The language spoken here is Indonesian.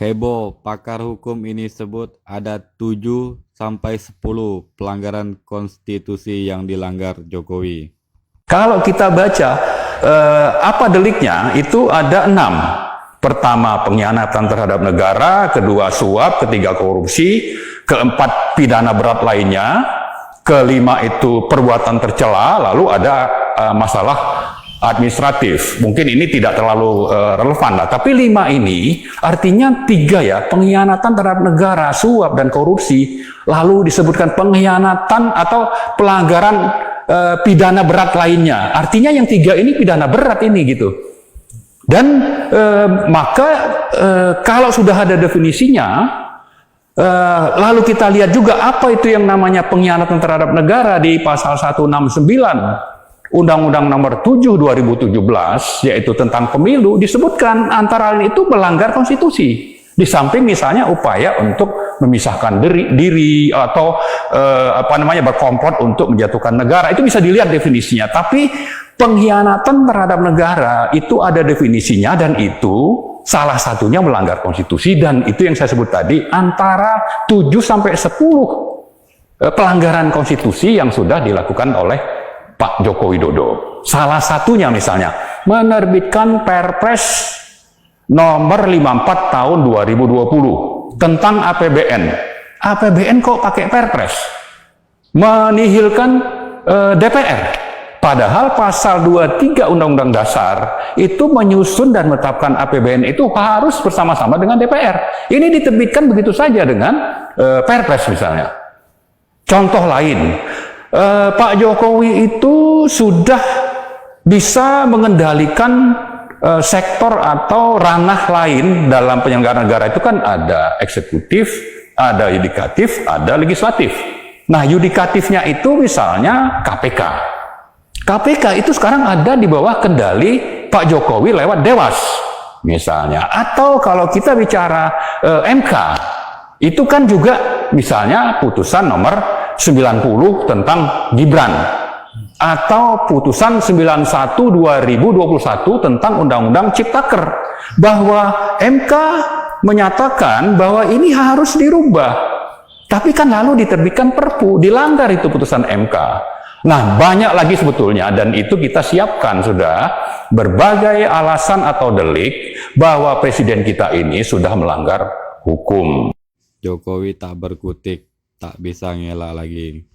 Heboh, pakar hukum ini sebut ada 7 sampai 10 pelanggaran konstitusi yang dilanggar Jokowi. Kalau kita baca apa deliknya, itu ada 6. Pertama, pengkhianatan terhadap negara, kedua suap, ketiga korupsi, keempat pidana berat lainnya, kelima itu perbuatan tercela, lalu ada masalah administratif. Mungkin ini tidak terlalu relevan lah, tapi 5 ini artinya 3 ya, pengkhianatan terhadap negara, suap dan korupsi, lalu disebutkan pengkhianatan atau pelanggaran pidana berat lainnya. Artinya yang 3 ini pidana berat ini gitu. Dan maka kalau sudah ada definisinya, lalu kita lihat juga apa itu yang namanya pengkhianatan terhadap negara di pasal 169 Undang-Undang Nomor 7 2017, yaitu tentang pemilu, disebutkan antara lain itu melanggar konstitusi. Di samping misalnya upaya untuk memisahkan diri atau berkomplot untuk menjatuhkan negara, itu bisa dilihat definisinya. Tapi pengkhianatan terhadap negara itu ada definisinya, dan itu salah satunya melanggar konstitusi, dan itu yang saya sebut tadi antara 7 sampai 10 pelanggaran konstitusi yang sudah dilakukan oleh Pak Joko Widodo. Salah satunya misalnya menerbitkan Perpres nomor 54 tahun 2020 tentang APBN. APBN kok pakai Perpres? Menihilkan DPR. Padahal pasal 23 Undang-Undang Dasar itu menyusun dan menetapkan APBN itu harus bersama-sama dengan DPR. Ini diterbitkan begitu saja dengan Perpres misalnya. Contoh lain, Pak Jokowi itu sudah bisa mengendalikan sektor atau ranah lain dalam penyelenggaraan negara. Itu kan ada eksekutif, ada yudikatif, ada legislatif. Nah, yudikatifnya itu misalnya KPK. KPK itu sekarang ada di bawah kendali Pak Jokowi lewat Dewas misalnya. Atau kalau kita bicara MK, itu kan juga misalnya putusan nomor 90 tentang Gibran, atau putusan 91 2021 tentang Undang-Undang Ciptaker, bahwa MK menyatakan bahwa ini harus dirubah. Tapi kan lalu diterbitkan Perpu, dilanggar itu putusan MK. Nah, banyak lagi sebetulnya, dan itu kita siapkan sudah berbagai alasan atau delik bahwa presiden kita ini sudah melanggar hukum. Jokowi tak berkutik, tak bisa ngelak lagi.